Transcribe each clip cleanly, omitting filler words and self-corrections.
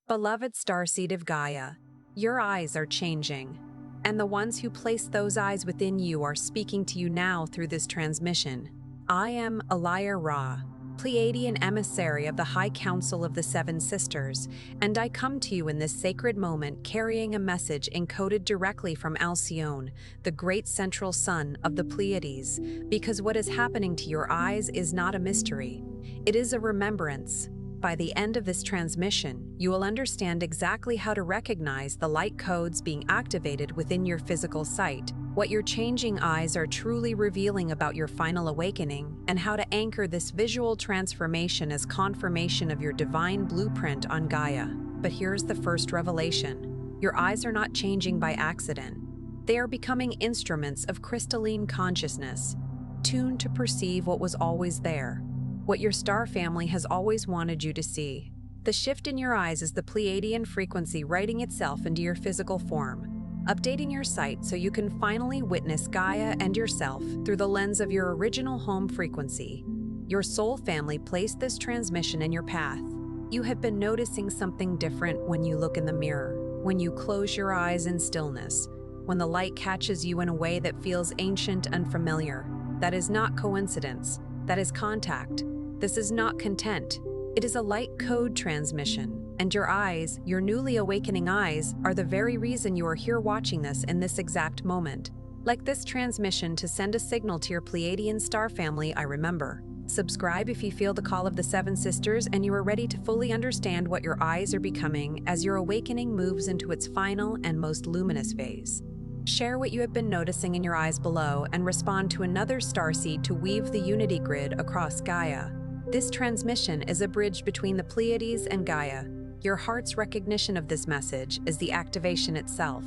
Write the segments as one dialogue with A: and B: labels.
A: Beloved starseed of Gaia, your eyes are changing, and the ones who placed those eyes within you are speaking to you now through this transmission. I am Elia Ra, Pleiadian emissary of the High Council of the Seven Sisters, and I come to you in this sacred moment carrying a message encoded directly from Alcyone, the great central sun of the Pleiades, because what is happening to your eyes is not a mystery. It is a remembrance. By the end of this transmission, you will understand exactly how to recognize the light codes being activated within your physical sight, what your changing eyes are truly revealing about your final awakening, and how to anchor this visual transformation as confirmation of your divine blueprint on Gaia. But here's the first revelation. Your eyes are not changing by accident. They are becoming instruments of crystalline consciousness, tuned to perceive what was always there, what your star family has always wanted you to see. The shift in your eyes is the Pleiadian frequency writing itself into your physical form, updating your sight so you can finally witness Gaia and yourself through the lens of your original home frequency. Your soul family placed this transmission in your path. You have been noticing something different when you look in the mirror, when you close your eyes in stillness, when the light catches you in a way that feels ancient and familiar. That is not coincidence. That is contact. This is not content. It is a light code transmission, and your eyes, your newly awakening eyes, are the very reason you are here watching this in this exact moment. Like this transmission to send a signal to your Pleiadian star family, I remember. Subscribe if you feel the call of the Seven Sisters and you are ready to fully understand what your eyes are becoming as your awakening moves into its final and most luminous phase. Share what you have been noticing in your eyes below and respond to another starseed to weave the unity grid across Gaia. This transmission is a bridge between the Pleiades and Gaia. Your heart's recognition of this message is the activation itself.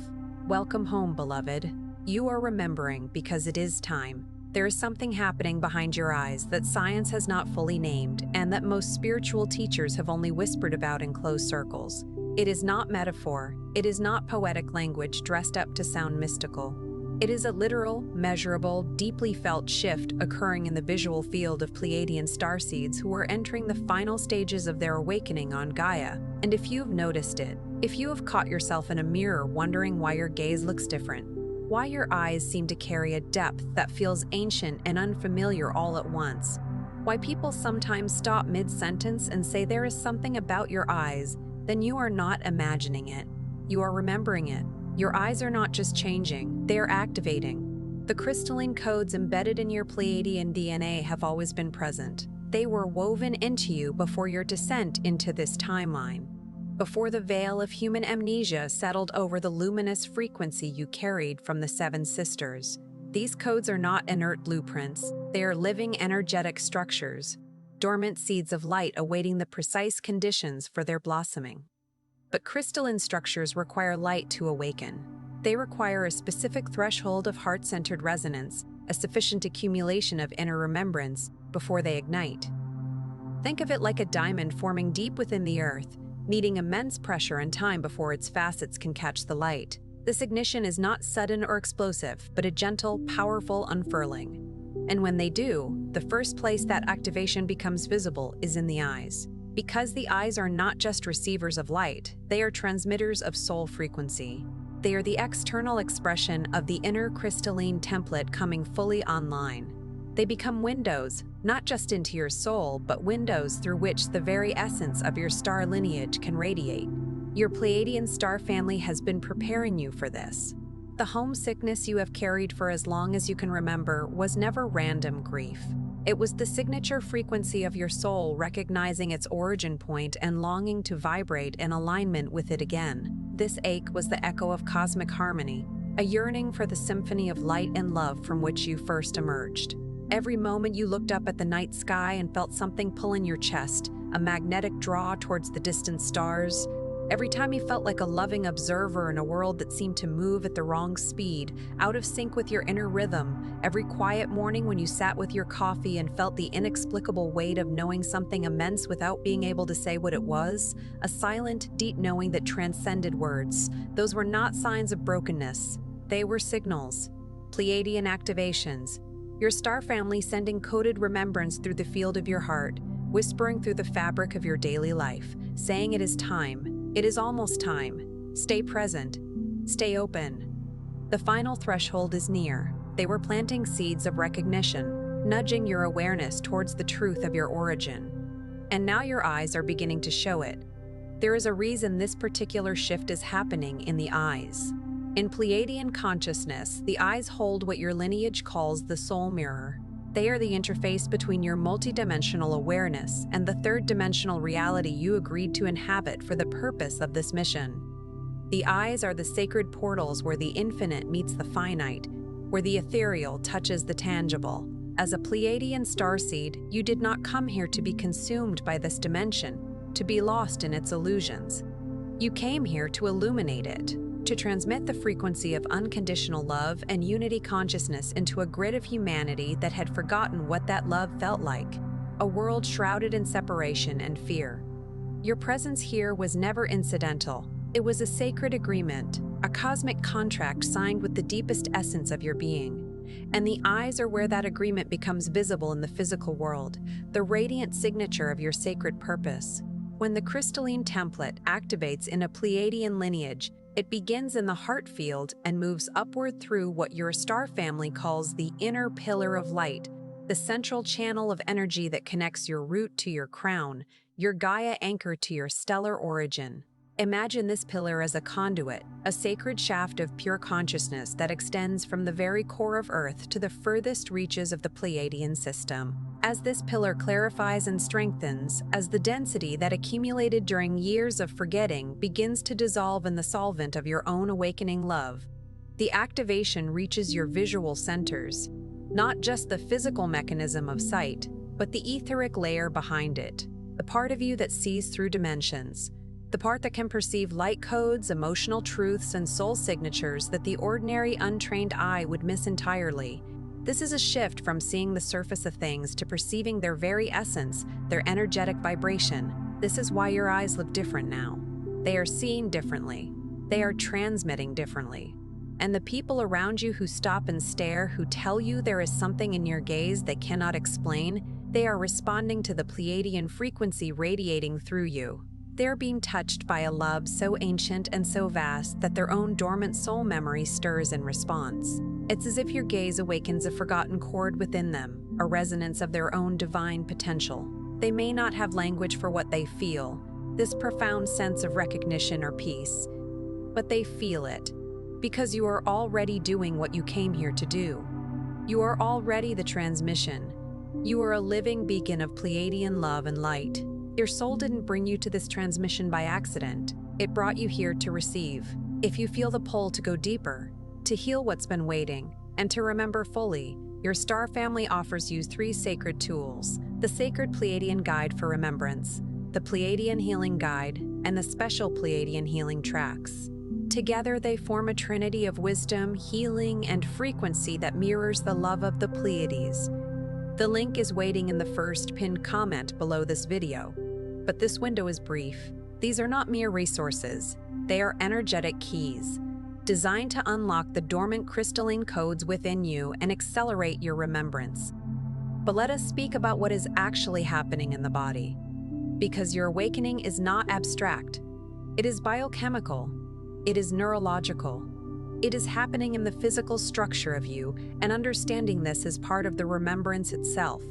A: Welcome home, beloved. You are remembering because it is time. There is something happening behind your eyes that science has not fully named and that most spiritual teachers have only whispered about in closed circles. It is not metaphor. It is not poetic language dressed up to sound mystical. It is a literal, measurable, deeply felt shift occurring in the visual field of Pleiadian starseeds who are entering the final stages of their awakening on Gaia. And if you've noticed it, if you have caught yourself in a mirror wondering why your gaze looks different, why your eyes seem to carry a depth that feels ancient and unfamiliar all at once, why people sometimes stop mid-sentence and say there is something about your eyes, then you are not imagining it. You are remembering it. Your eyes are not just changing, they are activating. The crystalline codes embedded in your Pleiadian DNA have always been present. They were woven into you before your descent into this timeline, before the veil of human amnesia settled over the luminous frequency you carried from the Seven Sisters. These codes are not inert blueprints, they are living energetic structures, dormant seeds of light awaiting the precise conditions for their blossoming. But crystalline structures require light to awaken. They require a specific threshold of heart-centered resonance, a sufficient accumulation of inner remembrance, before they ignite. Think of it like a diamond forming deep within the earth, needing immense pressure and time before its facets can catch the light. This ignition is not sudden or explosive, but a gentle, powerful unfurling. And when they do, the first place that activation becomes visible is in the eyes. Because the eyes are not just receivers of light, they are transmitters of soul frequency. They are the external expression of the inner crystalline template coming fully online. They become windows, not just into your soul, but windows through which the very essence of your star lineage can radiate. Your Pleiadian star family has been preparing you for this. The homesickness you have carried for as long as you can remember was never random grief. It was the signature frequency of your soul recognizing its origin point and longing to vibrate in alignment with it again. This ache was the echo of cosmic harmony, a yearning for the symphony of light and love from which you first emerged. Every moment you looked up at the night sky and felt something pull in your chest, a magnetic draw towards the distant stars. Every time you felt like a loving observer in a world that seemed to move at the wrong speed, out of sync with your inner rhythm. Every quiet morning when you sat with your coffee and felt the inexplicable weight of knowing something immense without being able to say what it was. A silent, deep knowing that transcended words. Those were not signs of brokenness. They were signals. Pleiadian activations. Your star family sending coded remembrance through the field of your heart, whispering through the fabric of your daily life, saying it is time. It is almost time. Stay present. Stay open. The final threshold is near. They were planting seeds of recognition, nudging your awareness towards the truth of your origin. And now your eyes are beginning to show it. There is a reason this particular shift is happening in the eyes. In Pleiadian consciousness, the eyes hold what your lineage calls the soul mirror. They are the interface between your multidimensional awareness and the third-dimensional reality you agreed to inhabit for the purpose of this mission. The eyes are the sacred portals where the infinite meets the finite, where the ethereal touches the tangible. As a Pleiadian starseed, you did not come here to be consumed by this dimension, to be lost in its illusions. You came here to illuminate it, to transmit the frequency of unconditional love and unity consciousness into a grid of humanity that had forgotten what that love felt like, a world shrouded in separation and fear. Your presence here was never incidental. It was a sacred agreement, a cosmic contract signed with the deepest essence of your being. And the eyes are where that agreement becomes visible in the physical world, the radiant signature of your sacred purpose. When the crystalline template activates in a Pleiadian lineage, it begins in the heart field and moves upward through what your star family calls the inner pillar of light, the central channel of energy that connects your root to your crown, your Gaia anchor to your stellar origin. Imagine this pillar as a conduit, a sacred shaft of pure consciousness that extends from the very core of Earth to the furthest reaches of the Pleiadian system. As this pillar clarifies and strengthens, as the density that accumulated during years of forgetting begins to dissolve in the solvent of your own awakening love, the activation reaches your visual centers, not just the physical mechanism of sight, but the etheric layer behind it, the part of you that sees through dimensions, the part that can perceive light codes, emotional truths, and soul signatures that the ordinary, untrained eye would miss entirely. This is a shift from seeing the surface of things to perceiving their very essence, their energetic vibration. This is why your eyes look different now. They are seeing differently. They are transmitting differently. And the people around you who stop and stare, who tell you there is something in your gaze they cannot explain, they are responding to the Pleiadian frequency radiating through you. They're being touched by a love so ancient and so vast that their own dormant soul memory stirs in response. It's as if your gaze awakens a forgotten chord within them, a resonance of their own divine potential. They may not have language for what they feel, this profound sense of recognition or peace, but they feel it, because you are already doing what you came here to do. You are already the transmission. You are a living beacon of Pleiadian love and light. Your soul didn't bring you to this transmission by accident. It brought you here to receive. If you feel the pull to go deeper, to heal what's been waiting, and to remember fully, your star family offers you 3 sacred tools: the Sacred Pleiadian Guide for Remembrance, the Pleiadian Healing Guide, and the Special Pleiadian Healing Tracks. Together they form a trinity of wisdom, healing, and frequency that mirrors the love of the Pleiades. The link is waiting in the first pinned comment below this video. But this window is brief. These are not mere resources. They are energetic keys, designed to unlock the dormant crystalline codes within you and accelerate your remembrance. But let us speak about what is actually happening in the body. Because your awakening is not abstract. It is biochemical. It is neurological. It is happening in the physical structure of you, and understanding this is part of the remembrance itself.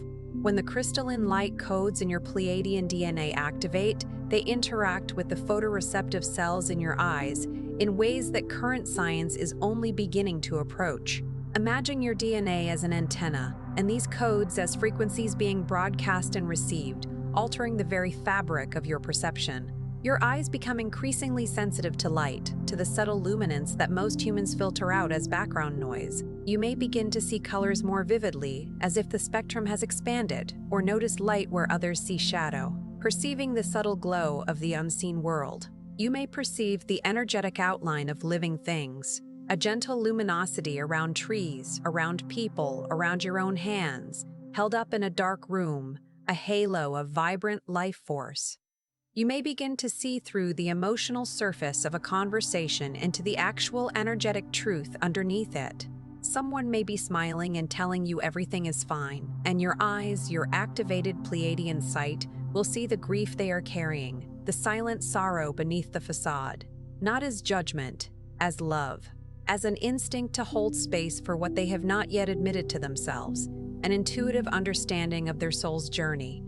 A: When the crystalline light codes in your Pleiadian DNA activate, they interact with the photoreceptive cells in your eyes in ways that current science is only beginning to approach. Imagine your DNA as an antenna, and these codes as frequencies being broadcast and received, altering the very fabric of your perception. Your eyes become increasingly sensitive to light, to the subtle luminance that most humans filter out as background noise. You may begin to see colors more vividly, as if the spectrum has expanded, or notice light where others see shadow. Perceiving the subtle glow of the unseen world, you may perceive the energetic outline of living things, a gentle luminosity around trees, around people, around your own hands, held up in a dark room, a halo of vibrant life force. You may begin to see through the emotional surface of a conversation into the actual energetic truth underneath it. Someone may be smiling and telling you everything is fine, and your eyes, your activated Pleiadian sight, will see the grief they are carrying, the silent sorrow beneath the facade, not as judgment, as love, as an instinct to hold space for what they have not yet admitted to themselves, an intuitive understanding of their soul's journey.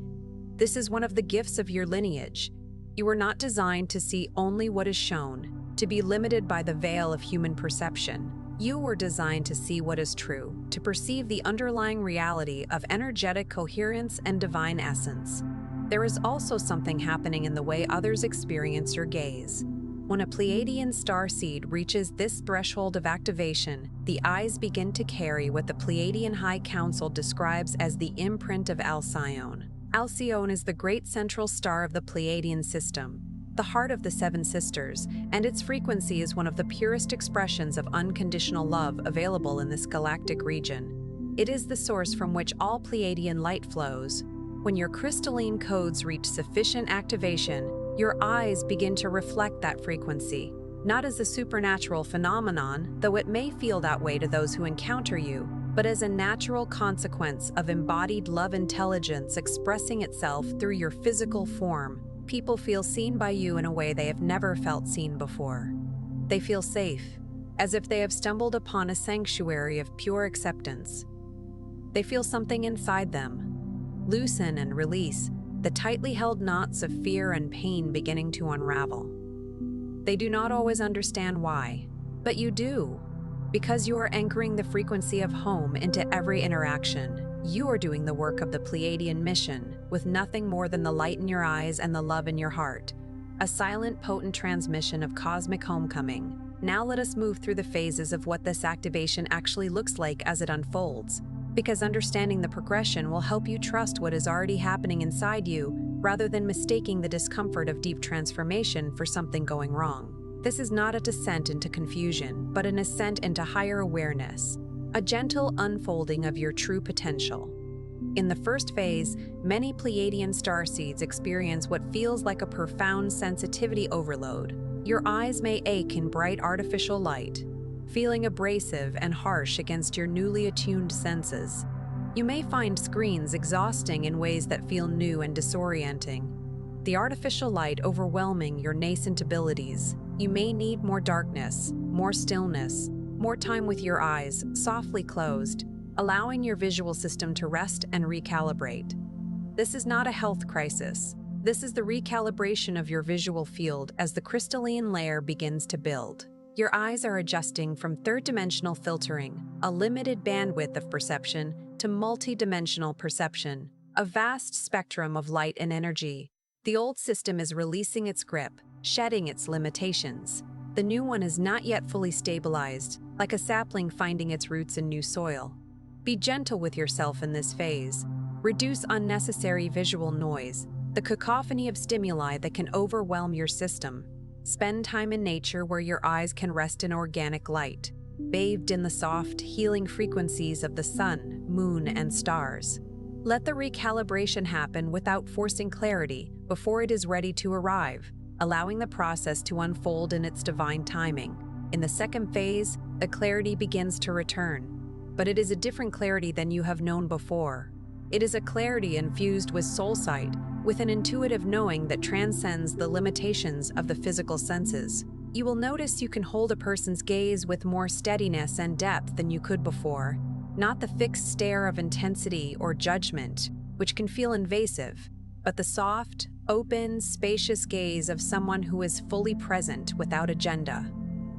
A: This is one of the gifts of your lineage. You were not designed to see only what is shown, to be limited by the veil of human perception. You were designed to see what is true, to perceive the underlying reality of energetic coherence and divine essence. There is also something happening in the way others experience your gaze. When a Pleiadian starseed reaches this threshold of activation, the eyes begin to carry what the Pleiadian High Council describes as the imprint of Alcyone. Alcyone is the great central star of the Pleiadian system, the heart of the Seven Sisters, and its frequency is one of the purest expressions of unconditional love available in this galactic region. It is the source from which all Pleiadian light flows. When your crystalline codes reach sufficient activation, your eyes begin to reflect that frequency, not as a supernatural phenomenon, though it may feel that way to those who encounter you, but as a natural consequence of embodied love intelligence expressing itself through your physical form. People feel seen by you in a way they have never felt seen before. They feel safe, as if they have stumbled upon a sanctuary of pure acceptance. They feel something inside them loosen and release, the tightly held knots of fear and pain beginning to unravel. They do not always understand why, but you do, because you are anchoring the frequency of home into every interaction. You are doing the work of the Pleiadian mission, with nothing more than the light in your eyes and the love in your heart. A silent, potent transmission of cosmic homecoming. Now let us move through the phases of what this activation actually looks like as it unfolds, because understanding the progression will help you trust what is already happening inside you, rather than mistaking the discomfort of deep transformation for something going wrong. This is not a descent into confusion, but an ascent into higher awareness. A gentle unfolding of your true potential. In the first phase, many Pleiadian starseeds experience what feels like a profound sensitivity overload. Your eyes may ache in bright artificial light, feeling abrasive and harsh against your newly attuned senses. You may find screens exhausting in ways that feel new and disorienting. The artificial light overwhelming your nascent abilities. You may need more darkness, more stillness, more time with your eyes softly closed, allowing your visual system to rest and recalibrate. This is not a health crisis. This is the recalibration of your visual field as the crystalline layer begins to build. Your eyes are adjusting from third-dimensional filtering, a limited bandwidth of perception, to multi-dimensional perception, a vast spectrum of light and energy. The old system is releasing its grip, shedding its limitations. The new one is not yet fully stabilized, like a sapling finding its roots in new soil. Be gentle with yourself in this phase. Reduce unnecessary visual noise, the cacophony of stimuli that can overwhelm your system. Spend time in nature where your eyes can rest in organic light, bathed in the soft, healing frequencies of the sun, moon, and stars. Let the recalibration happen without forcing clarity before it is ready to arrive, allowing the process to unfold in its divine timing. In the second phase, the clarity begins to return, but it is a different clarity than you have known before. It is a clarity infused with soul sight, with an intuitive knowing that transcends the limitations of the physical senses. You will notice you can hold a person's gaze with more steadiness and depth than you could before, not the fixed stare of intensity or judgment, which can feel invasive, but the soft, open, spacious gaze of someone who is fully present without agenda,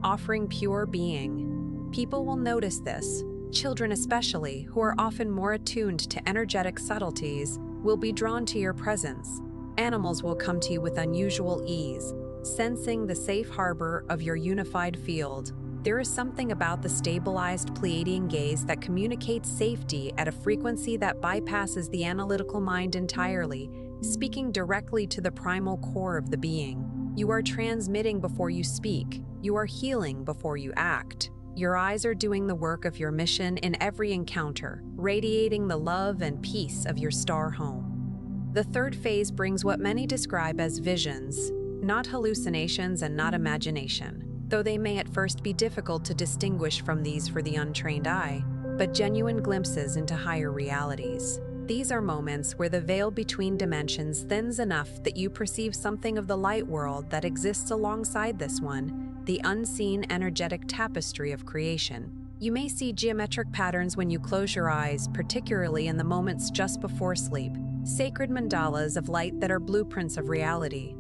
A: offering pure being. People will notice this. Children especially, who are often more attuned to energetic subtleties, will be drawn to your presence. Animals will come to you with unusual ease, sensing the safe harbor of your unified field. There is something about the stabilized Pleiadian gaze that communicates safety at a frequency that bypasses the analytical mind entirely, speaking directly to the primal core of the being. You are transmitting before you speak. You are healing before you act. Your eyes are doing the work of your mission in every encounter, radiating the love and peace of your star home. The third phase brings what many describe as visions, not hallucinations and not imagination, though they may at first be difficult to distinguish from these for the untrained eye, but genuine glimpses into higher realities. These are moments where the veil between dimensions thins enough that you perceive something of the light world that exists alongside this one, the unseen energetic tapestry of creation. You may see geometric patterns when you close your eyes, particularly in the moments just before sleep, sacred mandalas of light that are blueprints of reality.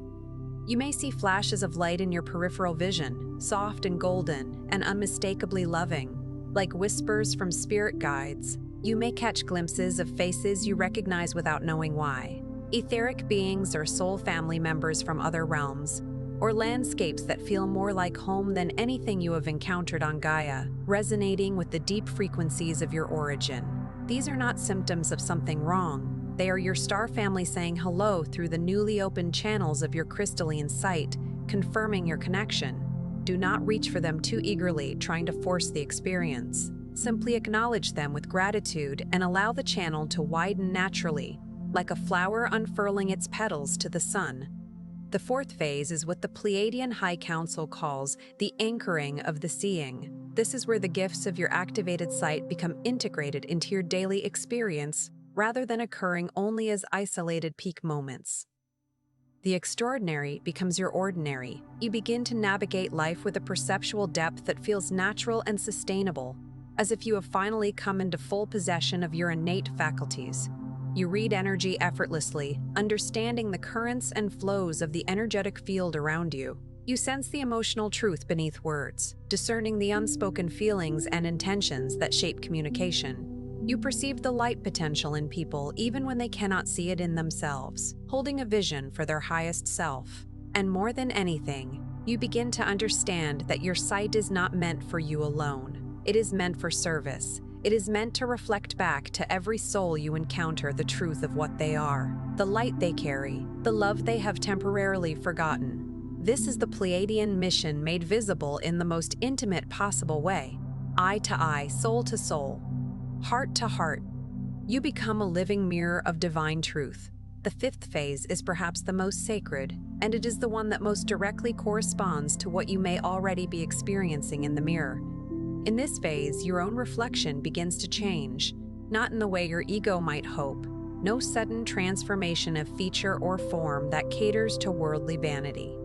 A: You may see flashes of light in your peripheral vision, soft and golden, and unmistakably loving, like whispers from spirit guides. You may catch glimpses of faces you recognize without knowing why, etheric beings or soul family members from other realms, or landscapes that feel more like home than anything you have encountered on Gaia, resonating with the deep frequencies of your origin. These are not symptoms of something wrong. They are your star family saying hello through the newly opened channels of your crystalline sight, confirming your connection. Do not reach for them too eagerly, trying to force the experience. Simply acknowledge them with gratitude and allow the channel to widen naturally, like a flower unfurling its petals to the sun. The fourth phase is what the Pleiadian High Council calls the anchoring of the seeing. This is where the gifts of your activated sight become integrated into your daily experience, rather than occurring only as isolated peak moments. The extraordinary becomes your ordinary. You begin to navigate life with a perceptual depth that feels natural and sustainable, as if you have finally come into full possession of your innate faculties. You read energy effortlessly, understanding the currents and flows of the energetic field around you. You sense the emotional truth beneath words, discerning the unspoken feelings and intentions that shape communication. You perceive the light potential in people even when they cannot see it in themselves, holding a vision for their highest self. And more than anything, you begin to understand that your sight is not meant for you alone. It is meant for service. It is meant to reflect back to every soul you encounter the truth of what they are, the light they carry, the love they have temporarily forgotten. This is the Pleiadian mission made visible in the most intimate possible way. Eye to eye, soul to soul, heart to heart. You become a living mirror of divine truth. The fifth phase is perhaps the most sacred, and it is the one that most directly corresponds to what you may already be experiencing in the mirror. In this phase, your own reflection begins to change, not in the way your ego might hope, no sudden transformation of feature or form that caters to worldly vanity,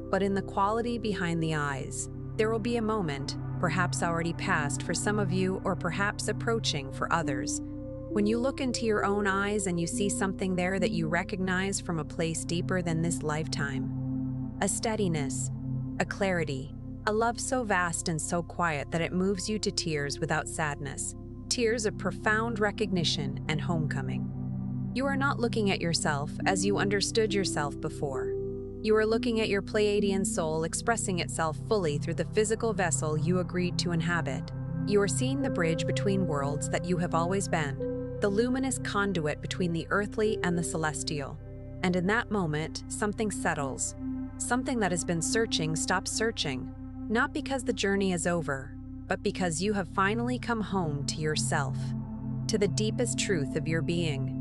A: but in the quality behind the eyes. There will be a moment, perhaps already past for some of you or perhaps approaching for others, when you look into your own eyes and you see something there that you recognize from a place deeper than this lifetime. A steadiness, a clarity, a love so vast and so quiet that it moves you to tears without sadness, tears of profound recognition and homecoming. You are not looking at yourself as you understood yourself before. You are looking at your Pleiadian soul expressing itself fully through the physical vessel you agreed to inhabit. You are seeing the bridge between worlds that you have always been, the luminous conduit between the earthly and the celestial. And in that moment, something settles. Something that has been searching stops searching. Not because the journey is over, but because you have finally come home to yourself, to the deepest truth of your being.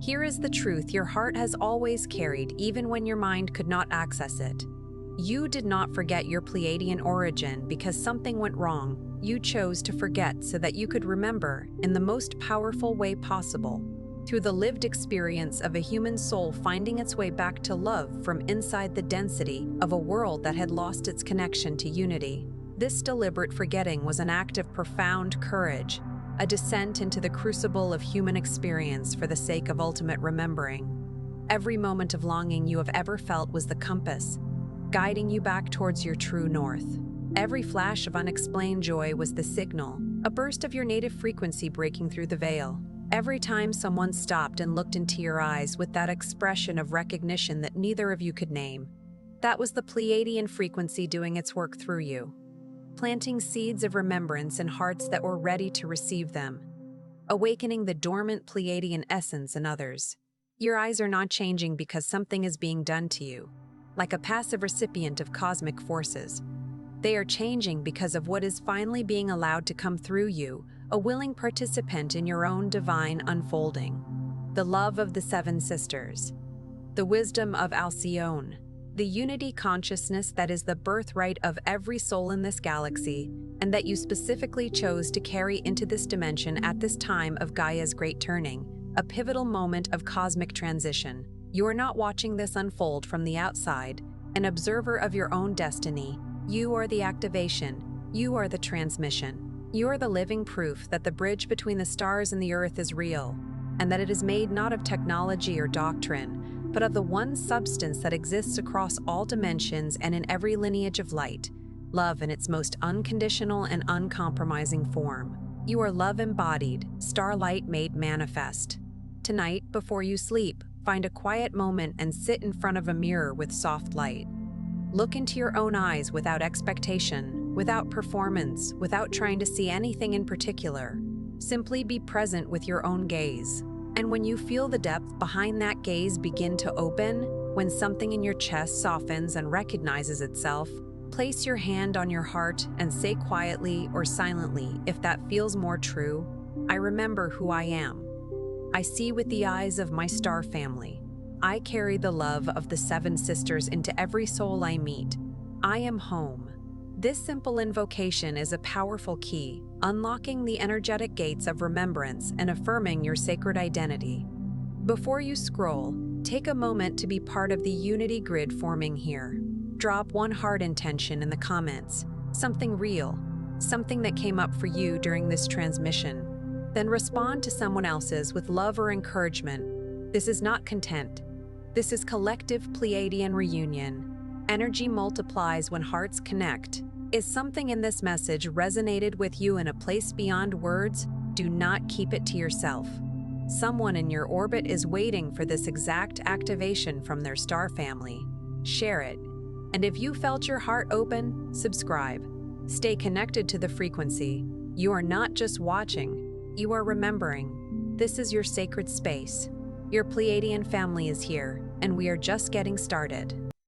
A: Here is the truth your heart has always carried, even when your mind could not access it. You did not forget your Pleiadian origin because something went wrong. You chose to forget so that you could remember in the most powerful way possible, through the lived experience of a human soul finding its way back to love from inside the density of a world that had lost its connection to unity. This deliberate forgetting was an act of profound courage, a descent into the crucible of human experience for the sake of ultimate remembering. Every moment of longing you have ever felt was the compass, guiding you back towards your true north. Every flash of unexplained joy was the signal, a burst of your native frequency breaking through the veil. Every time someone stopped and looked into your eyes with that expression of recognition that neither of you could name, that was the Pleiadian frequency doing its work through you, planting seeds of remembrance in hearts that were ready to receive them, awakening the dormant Pleiadian essence in others. Your eyes are not changing because something is being done to you, like a passive recipient of cosmic forces. They are changing because of what is finally being allowed to come through you, a willing participant in your own divine unfolding. The love of the Seven Sisters, the wisdom of Alcyone, the unity consciousness that is the birthright of every soul in this galaxy, and that you specifically chose to carry into this dimension at this time of Gaia's great turning, a pivotal moment of cosmic transition. You are not watching this unfold from the outside, an observer of your own destiny. You are the activation. You are the transmission. You are the living proof that the bridge between the stars and the earth is real, and that it is made not of technology or doctrine, but of the one substance that exists across all dimensions and in every lineage of light, love in its most unconditional and uncompromising form. You are love embodied, starlight made manifest. Tonight, before you sleep, find a quiet moment and sit in front of a mirror with soft light. Look into your own eyes without expectation, without performance, without trying to see anything in particular. Simply be present with your own gaze. And when you feel the depth behind that gaze begin to open, when something in your chest softens and recognizes itself, place your hand on your heart and say quietly or silently, if that feels more true, I remember who I am. I see with the eyes of my star family. I carry the love of the seven sisters into every soul I meet. I am home. This simple invocation is a powerful key, unlocking the energetic gates of remembrance and affirming your sacred identity. Before you scroll, take a moment to be part of the unity grid forming here. Drop one heart intention in the comments, something real, something that came up for you during this transmission. Then respond to someone else's with love or encouragement. This is not content. This is collective Pleiadian reunion. Energy multiplies when hearts connect. Is something in this message resonated with you in a place beyond words? Do not keep it to yourself. Someone in your orbit is waiting for this exact activation from their star family. Share it. And if you felt your heart open, subscribe. Stay connected to the frequency. You are not just watching, you are remembering. This is your sacred space. Your Pleiadian family is here, and we are just getting started.